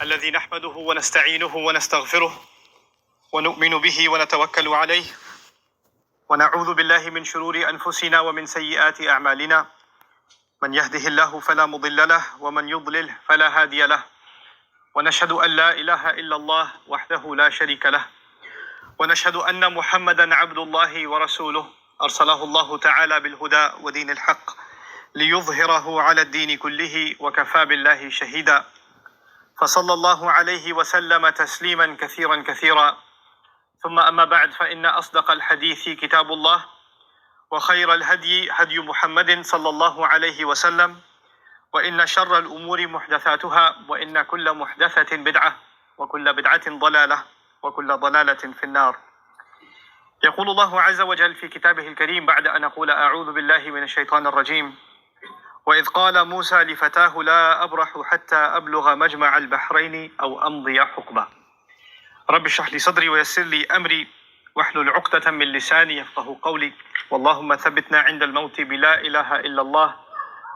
الذي نحمده ونستعينه ونستغفره ونؤمن به ونتوكل عليه ونعوذ بالله من شرور أنفسنا ومن سيئات أعمالنا من يهده الله فلا مضل له ومن يضلل فلا هادي له ونشهد أن لا إله إلا الله وحده لا شريك له ونشهد أن محمدا عبد الله ورسوله أرسله الله تعالى بالهدى ودين الحق ليظهره على الدين كله وكفى بالله شهيدا فصلى الله عليه وسلم تسليما كثيرا كثيرا ثم أما بعد فإن أصدق الحديث كتاب الله وخير الهدي هدي محمد صلى الله عليه وسلم وإن شر الأمور محدثاتها وإن كل محدثة بدعة وكل بدعة ضلالة وكل ضلالة في النار. يقول الله عز وجل في كتابه الكريم بعد أن أقول أعوذ بالله من الشيطان الرجيم وإذ قال موسى لفتاه لا أبرح حتى أبلغ مجمع البحرين أو أمضي حقبة. رب اشرح لي صدري ويسر لي أمري واحلل عقدة من لساني يفقه قولي واللهم ثبتنا عند الموت بلا إله إلا الله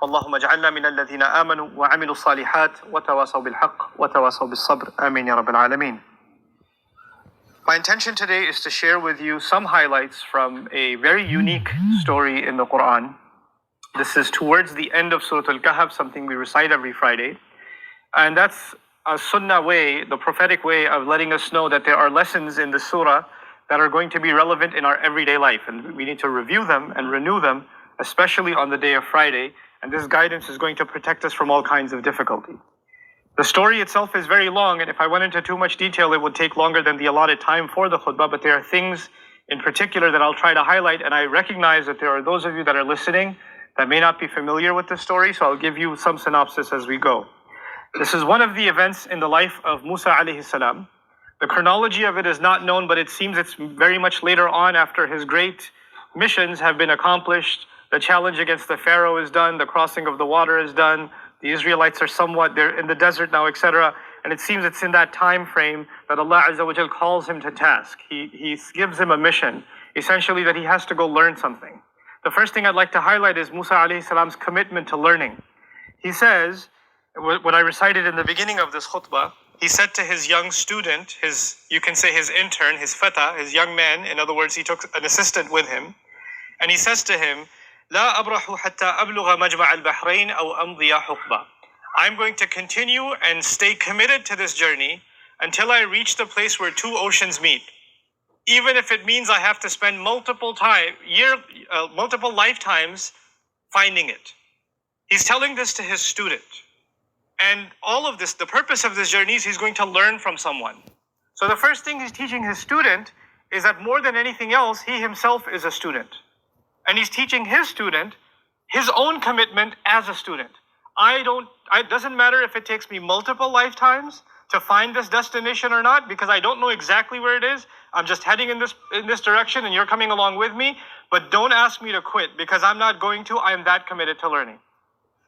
اللهم اجعلنا من الذين آمنوا وعملوا الصالحات وتواصوا بالحق وتواصوا بالصبر آمين يا رب العالمين. My intention today is to share with you some highlights from a very unique story in the Quran. This is towards the end of Surah Al-Kahf, something we recite every Friday. And that's a sunnah way, the prophetic way of letting us know that there are lessons in the surah that are going to be relevant in our everyday life. And we need to review them and renew them, especially on the day of Friday. And this guidance is going to protect us from all kinds of difficulty. The story itself is very long, and if I went into too much detail, it would take longer than the allotted time for the khutbah, but there are things in particular that I'll try to highlight, and I recognize that there are those of you that are listening that may not be familiar with the story, so I'll give you some synopsis as we go. This is one of the events in the life of Musa alayhi salam. The chronology of it is not known, but it seems it's very much later on after his great missions have been accomplished. The challenge against the Pharaoh is done, the crossing of the water is done, the Israelites are they're in the desert now, etc. And it seems it's in that time frame that Allah Azza wa Jal calls him to task. He gives him a mission, essentially that he has to go learn something. The first thing I'd like to highlight is Musa alayhi salam's commitment to learning. He says, what I recited in the beginning of this khutbah, he said to his young student, you can say his intern, his fata, his young man, in other words, he took an assistant with him, and he says to him, لا أبرح حتى أبلغ مجمع البحرين أو أمضي حقبة. I'm going to continue and stay committed to this journey until I reach the place where two oceans meet. Even if it means I have to spend multiple lifetimes finding it. He's telling this to his student. And all of this, the purpose of this journey is he's going to learn from someone. So the first thing he's teaching his student is that more than anything else, he himself is a student. And he's teaching his student his own commitment as a student. It doesn't matter if it takes me multiple lifetimes to find this destination or not, because I don't know exactly where it is. I'm just heading in this direction and you're coming along with me. But don't ask me to quit, because I'm not going to. I am that committed to learning.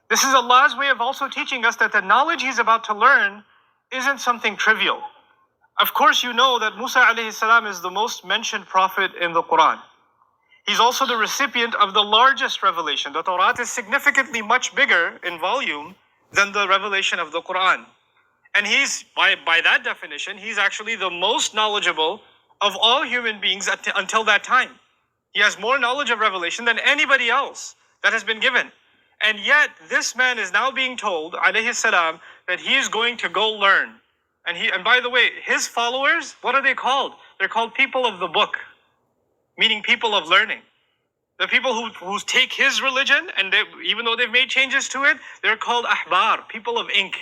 This is Allah's way of also teaching us that the knowledge he's about to learn isn't something trivial. Of course, you know that Musa alayhi salam is the most mentioned prophet in the Quran. He's also the recipient of the largest revelation. The Torah is significantly much bigger in volume than the revelation of the Quran. And he's, by that definition, he's actually the most knowledgeable of all human beings until that time. He has more knowledge of revelation than anybody else that has been given. And yet, this man is now being told, alayhi salam, that he is going to go learn. And by the way, his followers, what are they called? They're called people of the book, meaning people of learning. The people who take his religion, and even though they've made changes to it, they're called ahbar, people of ink.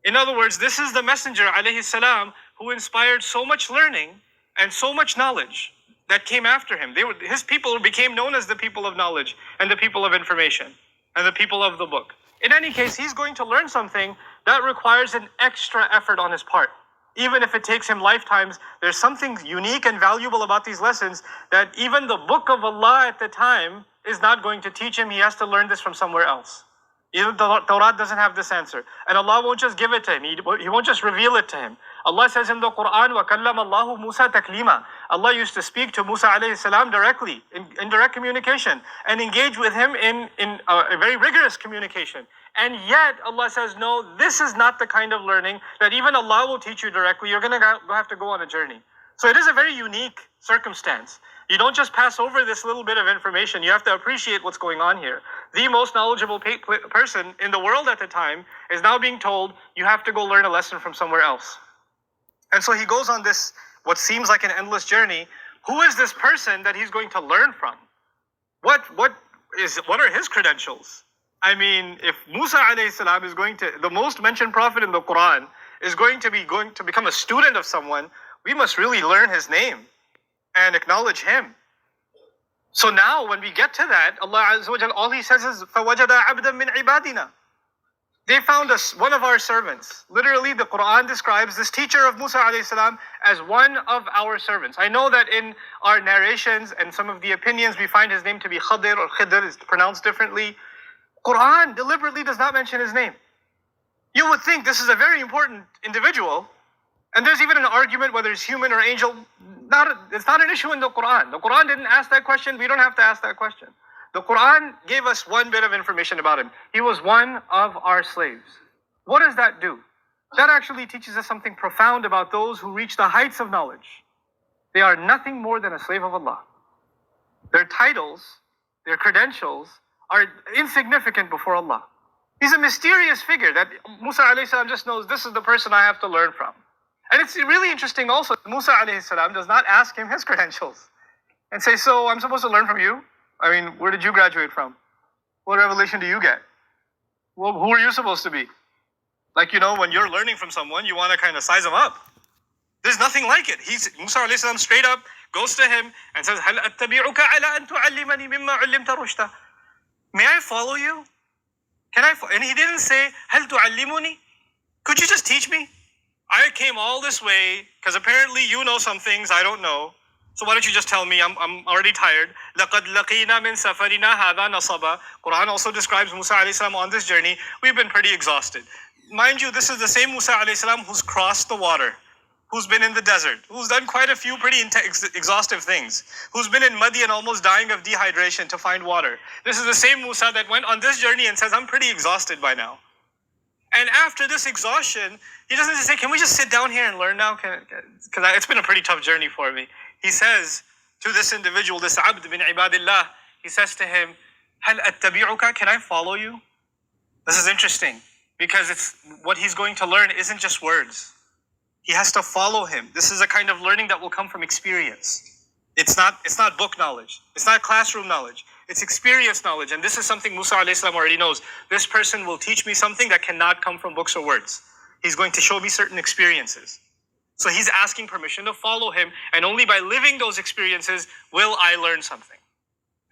In other words, this is the messenger, alayhi salam, who inspired so much learning and so much knowledge that came after him. His people became known as the people of knowledge and the people of information and the people of the book. In any case, he's going to learn something that requires an extra effort on his part. Even if it takes him lifetimes, there's something unique and valuable about these lessons that even the book of Allah at the time is not going to teach him. He has to learn this from somewhere else. Even the Torah doesn't have this answer. And Allah won't just give it to him. He won't just reveal it to him. Allah says in the Quran, وَكَلَّمَ اللَّهُ مُوسَى تَكْلِيمًا. Allah used to speak to Musa alayhi salam directly, in direct communication, and engage with him in a very rigorous communication. And yet, Allah says, no, this is not the kind of learning that even Allah will teach you directly. You're going to have to go on a journey. So it is a very unique circumstance. You don't just pass over this little bit of information. You have to appreciate what's going on here. The most knowledgeable person in the world at the time is now being told, you have to go learn a lesson from somewhere else. And so he goes on this, what seems like an endless journey. Who is this person that he's going to learn from? What are his credentials? I mean, if Musa alayhi salam is going to, the most mentioned prophet in the Quran, is going to become a student of someone, we must really learn his name and acknowledge him. So now when we get to that, Allah Azza wa Jal, all he says is, فَوَجَدَ عَبْدًا مِنْ عِبَادِنَا. They found us, one of our servants. Literally, the Quran describes this teacher of Musa alayhi salam as one of our servants. I know that in our narrations and some of the opinions, we find his name to be Khadir, or Khidr is pronounced differently. Quran deliberately does not mention his name. You would think this is a very important individual, and there's even an argument whether it's human or angel. It's not an issue in the Quran. The Quran didn't ask that question. We don't have to ask that question. The Quran gave us one bit of information about him. He was one of our slaves. What does that do? That actually teaches us something profound about those who reach the heights of knowledge. They are nothing more than a slave of Allah. Their titles, their credentials are insignificant before Allah. He's a mysterious figure that Musa alayhi salam just knows, this is the person I have to learn from. And it's really interesting also, Musa alayhi salam does not ask him his credentials and say, so I'm supposed to learn from you? I mean, where did you graduate from? What revelation do you get? Well, who are you supposed to be? Like, when you're learning from someone, you want to kind of size them up. There's nothing like it. Musa alayhi salam straight up goes to him and says, هَلْ أَتَّبِعُكَ عَلَىٰ أَن تُعَلِّمَنِي مِمَّا عُلِّمْتَ رُشْدًا. May I follow you? And he didn't say, هَلْ تُعَلِّمُنِي? Could you just teach me? I came all this way because apparently you know some things I don't know. So why don't you just tell me? I'm already tired. لَقَدْ لَقِينَا مِنْ سَفَرِنَا هَذَا نَصَبًا. Quran also describes Musa alayhi salam on this journey. We've been pretty exhausted. Mind you, this is the same Musa alayhi salam who's crossed the water, who's been in the desert, who's done quite a few pretty exhaustive things, who's been in Madian almost dying of dehydration to find water. This is the same Musa that went on this journey and says, I'm pretty exhausted by now. And after this exhaustion, he doesn't just say, can we just sit down here and learn now? Because it's been a pretty tough journey for me. He says to this individual, this abd bin ibadillah, he says to him, هَلْ أَتَّبِعُكَ? Can I follow you? This is interesting because it's what he's going to learn isn't just words. He has to follow him. This is a kind of learning that will come from experience. It's not book knowledge. It's not classroom knowledge. It's experience knowledge. And this is something Musa alayhi salam already knows. This person will teach me something that cannot come from books or words. He's going to show me certain experiences. So he's asking permission to follow him. And only by living those experiences will I learn something.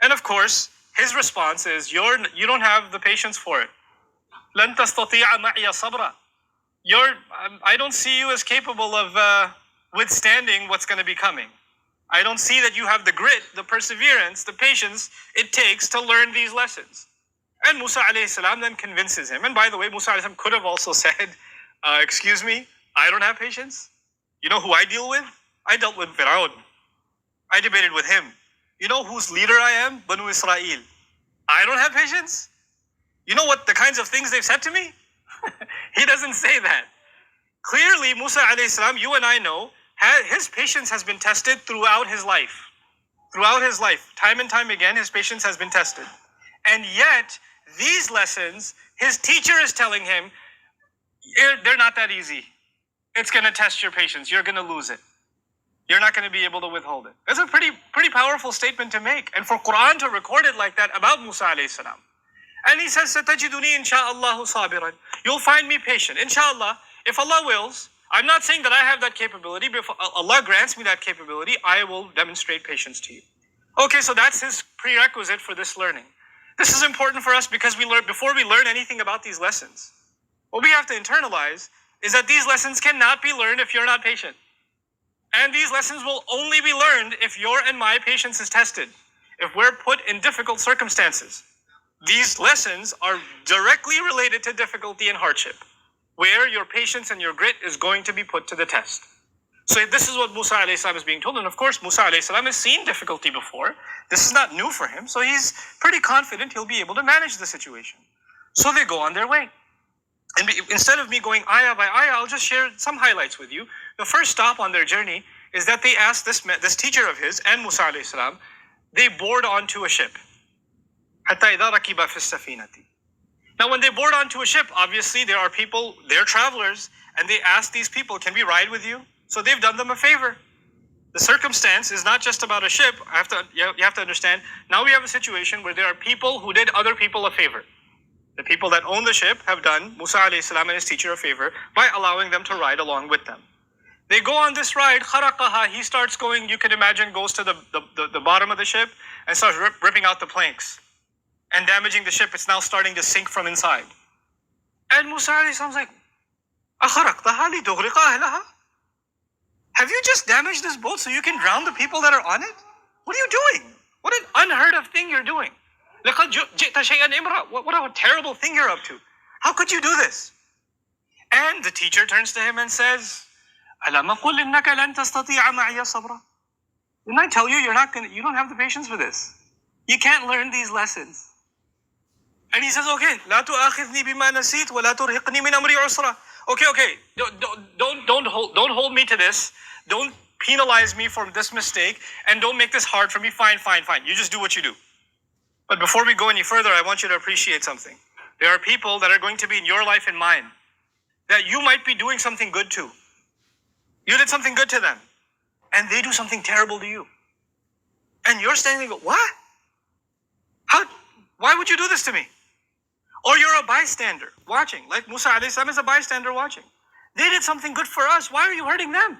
And of course, his response is, you don't have the patience for it. لَن تَسْتَطِيعَ مَعِيَ صَبْرًا. I don't see you as capable of withstanding what's going to be coming. I don't see that you have the grit, the perseverance, the patience it takes to learn these lessons. And Musa alayhi salam then convinces him. And by the way, Musa alayhi salam could have also said, excuse me, I don't have patience. You know who I deal with? I dealt with Fir'aun. I debated with him. You know whose leader I am? Banu Israel. I don't have patience. You know what the kinds of things they've said to me? He doesn't say that. Clearly, Musa alayhi salam, you and I know, his patience has been tested throughout his life. Throughout his life, time and time again, his patience has been tested. And yet, these lessons, his teacher is telling him, they're not that easy. It's going to test your patience. You're going to lose it. You're not going to be able to withhold it. It's a pretty powerful statement to make. And for Quran to record it like that about Musa alayhi salam. And he says, سَتَجِدُنِي إِنْ شَاءَ اللَّهُ صَابِرًا. You'll find me patient. Inshallah, if Allah wills, I'm not saying that I have that capability, but if Allah grants me that capability, I will demonstrate patience to you. Okay, so that's his prerequisite for this learning. This is important for us because before we learn anything about these lessons, what we have to internalize is that these lessons cannot be learned if you're not patient. And these lessons will only be learned if your and my patience is tested, if we're put in difficult circumstances. These lessons are directly related to difficulty and hardship. where your patience and your grit is going to be put to the test. So this is what Musa alayhi salam is being told. And of course, Musa alayhi salam has seen difficulty before. This is not new for him. So he's pretty confident he'll be able to manage the situation. So they go on their way. And instead of me going ayah by ayah, I'll just share some highlights with you. The first stop on their journey is that they asked this teacher of his and Musa alayhi salam, they board onto a ship. حَتَّى إِذَا رَكِبَ فِي السَّفِينَةِ. Now when they board onto a ship, obviously there are people, they're travelers, and they ask these people, can we ride with you? So they've done them a favor. The circumstance is not just about a ship. You have to understand, now we have a situation where there are people who did other people a favor. The people that own the ship have done Musa alayhi salam and his teacher a favor by allowing them to ride along with them. They go on this ride, kharaqaha, he starts going, you can imagine, goes to the bottom of the ship and starts ripping out the planks and damaging the ship. It's now starting to sink from inside. And Musa alayhi salam's like, أَخَرَقْتَهَا لِتُغْرِقَ أَهْلَهَا? Have you just damaged this boat so you can drown the people that are on it? What are you doing? What an unheard of thing you're doing. لَقَدْ جِئْتَ شَيْئًا إِمْرًا. What a terrible thing you're up to. How could you do this? And the teacher turns to him and says, أَلَمْ أَقُلْ إِنَّكَ لَن تَسْتَطِيعَ مَعِيَ صَبْرًا. Didn't I tell you you don't have the patience for this? You can't learn these lessons. And he says, okay, لا تؤاخذني بما نسيت ولا ترهقني من أمري عسرا. Okay, don't hold me to this. Don't penalize me for this mistake, and don't make this hard for me. Fine. You just do what you do. But before we go any further, I want you to appreciate something. There are people that are going to be in your life and mine that you might be doing something good to. You did something good to them, and they do something terrible to you. And you're standing there, what? Why would you do this to me? Or you're a bystander watching, like Musa alayhi salam is a bystander watching. They did something good for us. Why are you hurting them?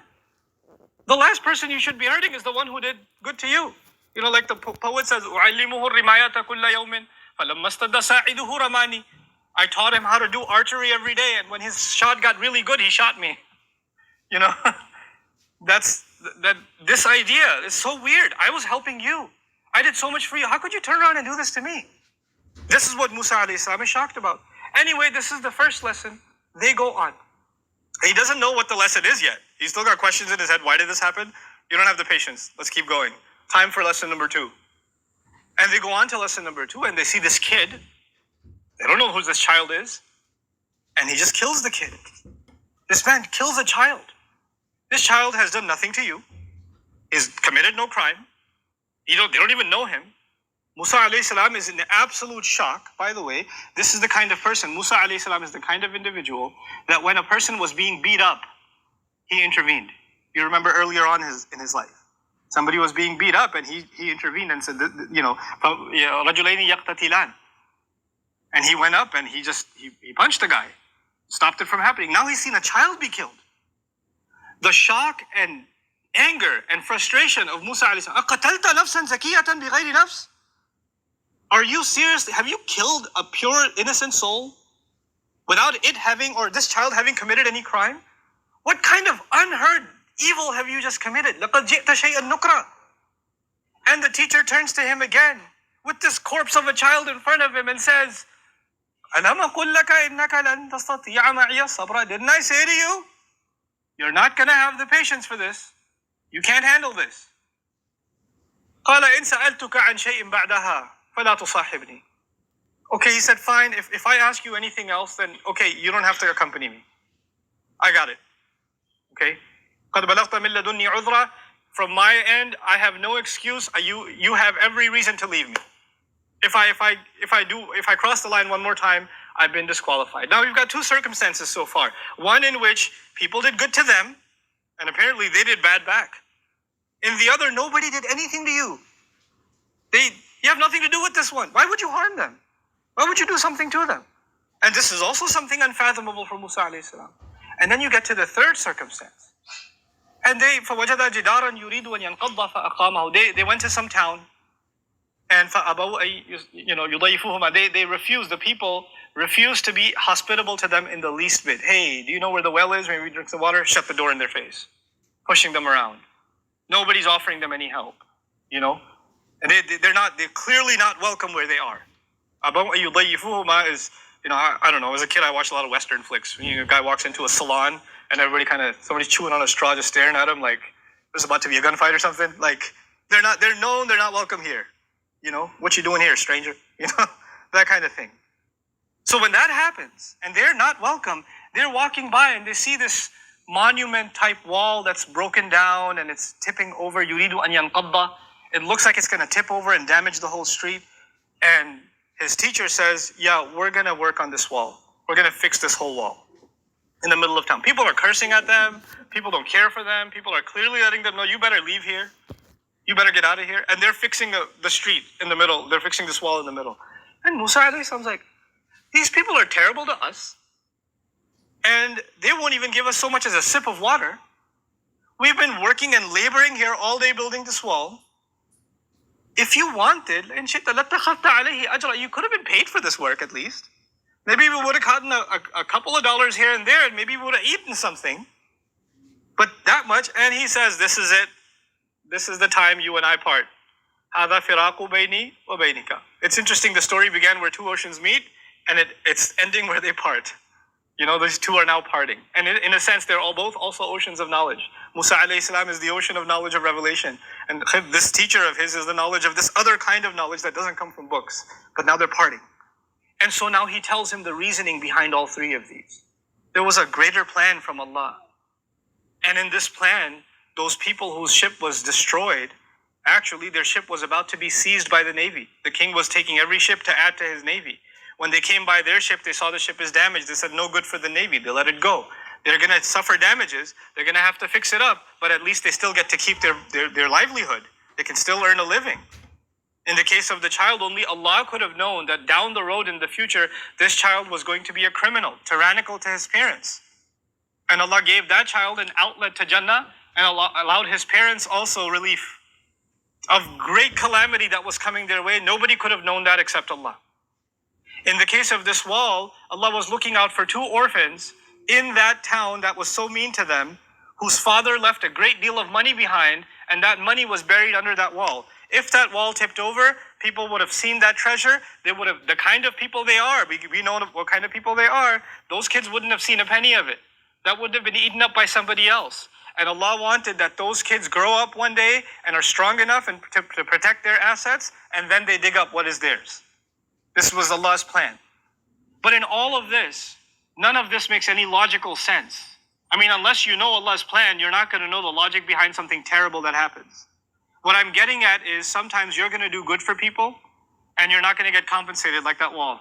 The last person you should be hurting is the one who did good to you. You know, like the poet says, أُعَلِّمُهُ الرِّمَايَةَ كُلَّ يَوْمٍ فَلَمَّا اسْتَدَّ سَاعِدُهُ رَمَانِي. I taught him how to do archery every day, and when his shot got really good, he shot me. You know, this idea is so weird. I was helping you. I did so much for you. How could you turn around and do this to me? This is what Musa alayhi salam is shocked about. Anyway, this is the first lesson. They go on. He doesn't know what the lesson is yet. He's still got questions in his head. Why did this happen? You don't have the patience. Let's keep going. Time for lesson number 2. And they go on to lesson number 2, and they see this kid. They don't know who this child is. And he just kills the kid. This man kills a child. This child has done nothing to you. He's committed no crime. They don't even know him. Musa alayhi salam is in absolute shock. By the way, this is the kind of person, Musa alayhi salam is the kind of individual that when a person was being beat up, he intervened. You remember earlier on in his life. Somebody was being beat up and he intervened and said, رَجُلَيْنِ يَقْتَتِلَانِ. And he went up and he punched the guy. Stopped it from happening. Now he's seen a child be killed. The shock and anger and frustration of Musa alayhi salam. أَقَتَلْتَ نَفْسًا زَكِيَّةً بِغَيْرِ نَفْسٍ. Are you serious? Have you killed a pure, innocent soul without it having, or this child having committed any crime? What kind of unheard evil have you just committed? لَقَدْ جِئْتَ شَيْئًا نُكْرًا. And the teacher turns to him again with this corpse of a child in front of him and says, أَلَمْ أَقُلْ لَكَ إِنَّكَ لَن تَسْتَطِيعَ مَعِيَ صَبْرًا. Didn't I say to you, you're not going to have the patience for this. You can't handle this. قَالَ إِنْ سَأَلْتُكَ عَنْ شَيْءٍ بَعْدَهَا فَلَا تُصَاحِبْنِي. Okay, he said, fine, if I ask you anything else, then okay, you don't have to accompany me. I got it. Okay? قَدْ بَلَغْتَ مِن لَدُنِّي عُذْرًا. From my end, I have no excuse. You have every reason to leave me. If I cross the line one more time, I've been disqualified. Now we've got 2 circumstances so far. One in which people did good to them, and apparently they did bad back. In the other, nobody did anything to you. You have nothing to do with this one. Why would you harm them? Why would you do something to them? And this is also something unfathomable for Musa alayhi salam. And then you get to the third circumstance. And فَوَجَدَ جِدَارًا يُرِيدُ أَنْ يَنْقَضَّ فَأَقَامَهُ. They went to some town, and فَأَبَوْا يُضَيِّفُهُمَا. They refused. The people refused to be hospitable to them in the least bit. Hey, do you know where the well is? Maybe we drink the water. Shut the door in their face, pushing them around. Nobody's offering them any help. And they're clearly not welcome where they are. أَبَوْا يُضَيِّفُهُمَا is I don't know. As a kid, I watched a lot of Western flicks. A guy walks into a salon and everybody somebody's chewing on a straw, just staring at him like there's about to be a gunfight or something. Like they're known, they're not welcome here. What you doing here, stranger? That kind of thing. So when that happens and they're not welcome, they're walking by and they see this monument type wall that's broken down and it's tipping over. Yuridu an yanqadda. It looks like it's going to tip over and damage the whole street. And his teacher says, yeah, we're going to work on this wall. We're going to fix this whole wall in the middle of town. People are cursing at them. People don't care for them. People are clearly letting them know, you better leave here. You better get out of here. And they're fixing the street in the middle. They're fixing this wall in the middle. And Musa alayhi salam's like, these people are terrible to us. And they won't even give us so much as a sip of water. We've been working and laboring here all day building this wall. If you wanted, you could have been paid for this work at least. Maybe we would have gotten a couple of dollars here and there, and maybe we would have eaten something. But that much, and he says, this is it. This is the time you and I part. هَذَا فِرَاقُ بَيْنِي وَبَيْنِكَ. It's interesting, the story began where two oceans meet, and it's ending where they part. These two are now parting. And in a sense, they're both also oceans of knowledge. Musa alayhi salam is the ocean of knowledge of revelation. And this teacher of his is the knowledge of this other kind of knowledge that doesn't come from books. But now they're parting. And so now he tells him the reasoning behind all three of these. There was a greater plan from Allah. And in this plan, those people whose ship was destroyed, actually their ship was about to be seized by the navy. The king was taking every ship to add to his navy. When they came by their ship, they saw the ship is damaged. They said, no good for the navy. They let it go. They're going to suffer damages. They're going to have to fix it up. But at least they still get to keep their livelihood. They can still earn a living. In the case of the child, only Allah could have known that down the road in the future, this child was going to be a criminal, tyrannical to his parents. And Allah gave that child an outlet to Jannah, and Allah allowed his parents also relief of great calamity that was coming their way. Nobody could have known that except Allah. In the case of this wall, Allah was looking out for two orphans in that town that was so mean to them, whose father left a great deal of money behind, and that money was buried under that wall. If that wall tipped over, people would have seen that treasure. They would have, the kind of people they are, we know what kind of people they are, those kids wouldn't have seen a penny of it. That would have been eaten up by somebody else. And Allah wanted that those kids grow up one day and are strong enough and to protect their assets, and then they dig up what is theirs. This was Allah's plan. But in all of this, none of this makes any logical sense. I mean, unless you know Allah's plan, you're not going to know the logic behind something terrible that happens. What I'm getting at is sometimes you're going to do good for people and you're not going to get compensated like that wall.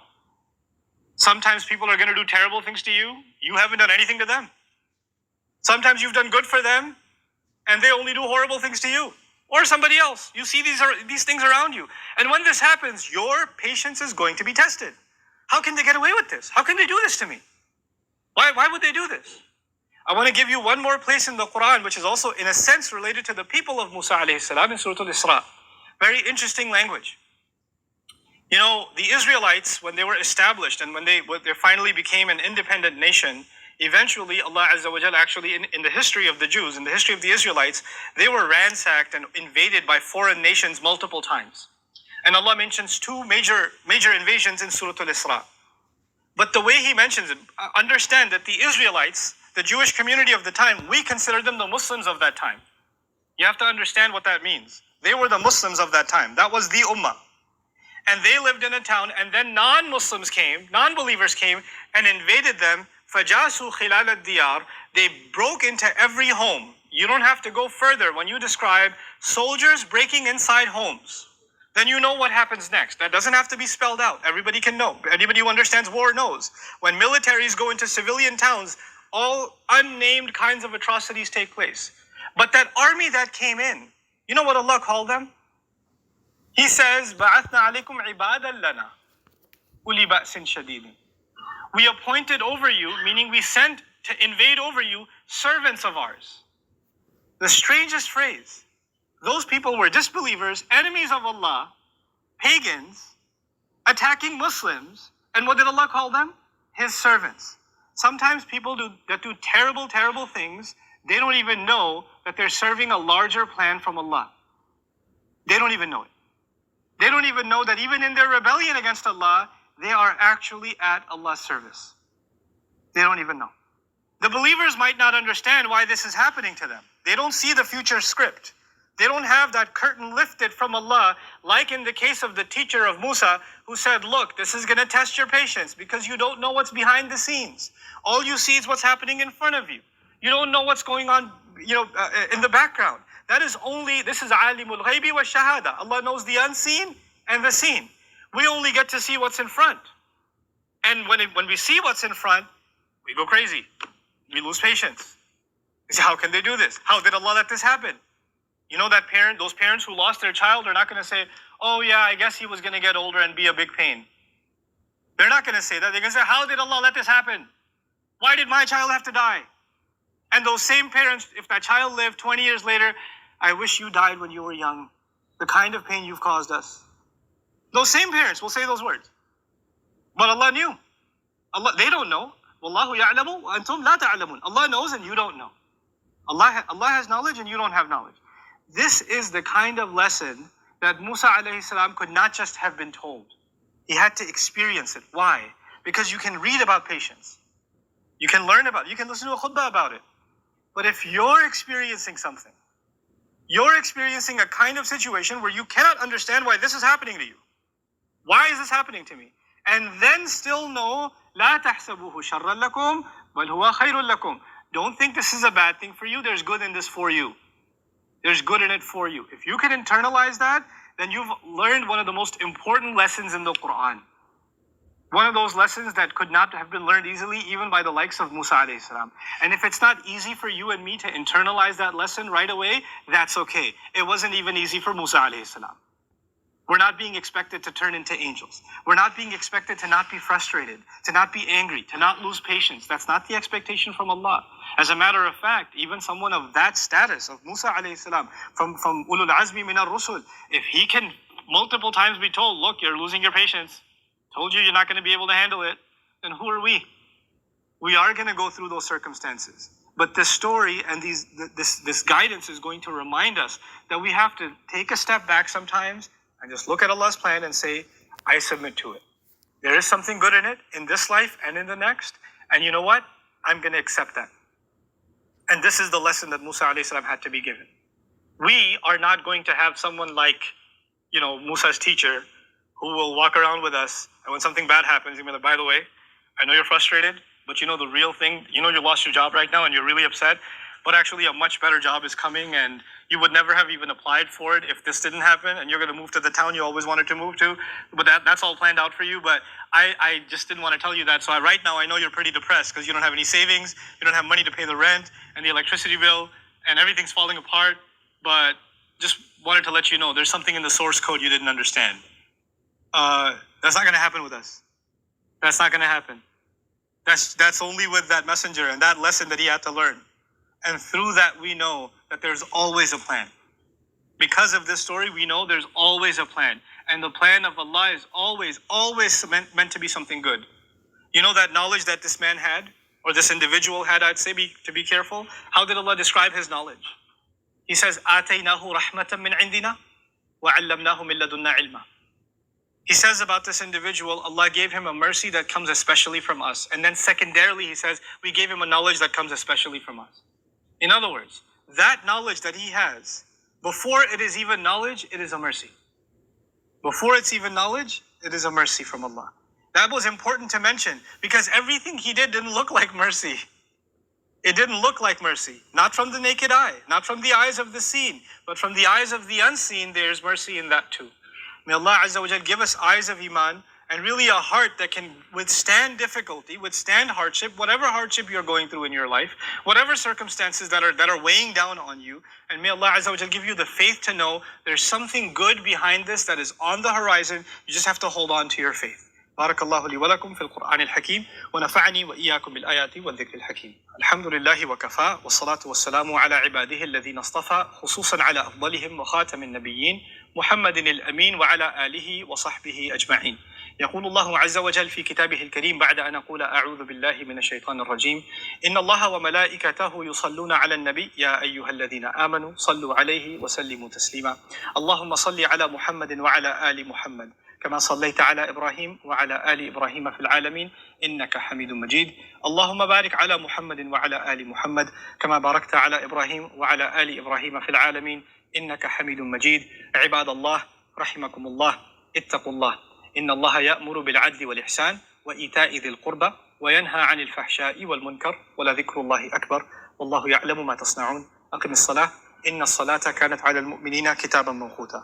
Sometimes people are going to do terrible things to you. You haven't done anything to them. Sometimes you've done good for them and they only do horrible things to you or somebody else. You see these things around you. And when this happens, your patience is going to be tested. How can they get away with this? How can they do this to me? Why would they do this? I want to give you one more place in the Quran, which is also in a sense related to the people of Musa alayhi salam in Surah Al-Isra. Very interesting language. You know, the Israelites, when they were established and when they finally became an independent nation, eventually Allah Azza wa Jal actually in the history of the Jews, in the history of the Israelites, they were ransacked and invaded by foreign nations multiple times. And Allah mentions two major invasions in Surah Al-Isra. But the way He mentions it, understand that the Israelites, the Jewish community of the time, we consider them the Muslims of that time. You have to understand what that means. They were the Muslims of that time. That was the Ummah. And they lived in a town, and then non-Muslims came, non-believers came and invaded them. فَجَاسُوا خِلَالَ الدِّيَارِ. They broke into every home. You don't have to go further. When you describe soldiers breaking inside homes, then you know what happens next. That doesn't have to be spelled out. Everybody can know. Anybody who understands war knows. When militaries go into civilian towns, all unnamed kinds of atrocities take place. But that army that came in, you know what Allah called them? He says, بَعَثْنَا عَلَيْكُمْ عِبَادًا لَنَا أُولِي بَأْسٍ شَدِيدٍ. We appointed over you, meaning we sent to invade over you, servants of ours. The strangest phrase. Those people were disbelievers, enemies of Allah, pagans, attacking Muslims. And what did Allah call them? His servants. Sometimes people that do terrible, terrible things, they don't even know that they're serving a larger plan from Allah. They don't even know it. They don't even know that even in their rebellion against Allah, they are actually at Allah's service. They don't even know. The believers might not understand why this is happening to them. They don't see the future script. They don't have that curtain lifted from Allah, like in the case of the teacher of Musa, who said, look, this is going to test your patience because you don't know what's behind the scenes. All you see is what's happening in front of you. You don't know what's going on, in the background. This is alimul ghaibi wa shahada. Allah knows the unseen and the seen. We only get to see what's in front. And when we see what's in front, we go crazy. We lose patience. We say, how can they do this? How did Allah let this happen? You know those parents who lost their child are not going to say, oh yeah, I guess he was going to get older and be a big pain. They're not going to say that. They're going to say, how did Allah let this happen? Why did my child have to die? And those same parents, if that child lived 20 years later, I wish you died when you were young. The kind of pain you've caused us. Those same parents will say those words. But Allah knew. They don't know. Wallahu ya'lamu wa antum la ta'lamun. Allah knows and you don't know. Allah has knowledge and you don't have knowledge. This is the kind of lesson that Musa alayhi salam could not just have been told. He had to experience it. Why? Because you can read about patience. You can learn about it. You can listen to a khutbah about it. But if you're experiencing something, you're experiencing a kind of situation where you cannot understand why this is happening to you. Why is this happening to me? And then still know, لا تحسبوه شرا لكم بل هو خير لكم. Don't think this is a bad thing for you. There's good in this for you. There's good in it for you. If you can internalize that, then you've learned one of the most important lessons in the Quran. One of those lessons that could not have been learned easily even by the likes of Musa alayhi salam. And if it's not easy for you and me to internalize that lesson right away, that's okay. It wasn't even easy for Musa alayhi salam. We're not being expected to turn into angels. We're not being expected to not be frustrated, to not be angry, to not lose patience. That's not the expectation from Allah. As a matter of fact, even someone of that status, of Musa alayhi salam, from ulul azmi min ar-rusul, if he can multiple times be told, look, you're losing your patience, told you're not going to be able to handle it, then who are we? We are going to go through those circumstances. But this story and this guidance is going to remind us that we have to take a step back sometimes and just look at Allah's plan and say, I submit to it. There is something good in it, in this life and in the next. And you know what? I'm going to accept that. And this is the lesson that Musa alayhi salam had to be given. We are not going to have someone like, Musa's teacher who will walk around with us. And when something bad happens, he'll be like, by the way, I know you're frustrated, but the real thing, you lost your job right now and you're really upset. But actually a much better job is coming and you would never have even applied for it if this didn't happen, and you're going to move to the town you always wanted to move to. But that's all planned out for you. But I just didn't want to tell you that. So right now I know you're pretty depressed because you don't have any savings, you don't have money to pay the rent and the electricity bill, and everything's falling apart. But just wanted to let you know there's something in the source code you didn't understand. That's not going to happen with us. That's not going to happen. That's only with that messenger and that lesson that he had to learn. And through that, we know that there's always a plan. Because of this story, we know there's always a plan. And the plan of Allah is always meant to be something good. You know that knowledge that this man had, or this individual had, I'd say, to be careful. How did Allah describe his knowledge? He says, آتَيْنَاهُ رَحْمَةً مِّنْ عِنْدِنَا وَعَلَّمْنَاهُ مِن لَدُنَّا عِلْمًا. He says about this individual, Allah gave him a mercy that comes especially from us. And then secondarily, he says, we gave him a knowledge that comes especially from us. In other words, that knowledge that he has, before it is even knowledge, it is a mercy. Before it's even knowledge, it is a mercy from Allah. That was important to mention because everything he did didn't look like mercy. It didn't look like mercy. Not from the naked eye, not from the eyes of the seen, but from the eyes of the unseen, there's mercy in that too. May Allah Azza wa Jal give us eyes of Iman and really a heart that can withstand difficulty, withstand hardship, whatever hardship you're going through in your life, whatever circumstances that are weighing down on you. And may Allah Azza wa Jal give you the faith to know there's something good behind this that is on the horizon. You just have to hold on to your faith. بارك الله لي ولكم في القرآن الحكيم ونفعني وإياكم بالآيات والذكر الحكيم. الحمد لله وكفى والصلاة والسلام على عباده الذين اصطفى خصوصا على أفضلهم وخاتم النبيين محمد الأمين وعلى آله وصحبه أجمعين. يقول الله عز وجل في كتابه الكريم بعد أن أقول أعوذ بالله من الشيطان الرجيم إن الله وملائكته يصلون على النبي يا أيها الذين آمنوا صلوا عليه وسلموا تسليما اللهم صل على محمد وعلى آل محمد كما صليت على إبراهيم وعلى آل إبراهيم في العالمين إنك حميد مجيد. اللهم بارك على محمد وعلى آل محمد كما باركت على إبراهيم وعلى آل إبراهيم في العالمين إنك حميد مجيد. عباد الله رحمكم الله، اتقوا الله، إن الله يأمر بالعدل والإحسان وإيتاء ذي القربى وينهى عن الفحشاء والمنكر ولذكر الله أكبر والله يعلم ما تصنعون. أقم الصلاة إن الصلاة كانت على المؤمنين كتابا موقوتا.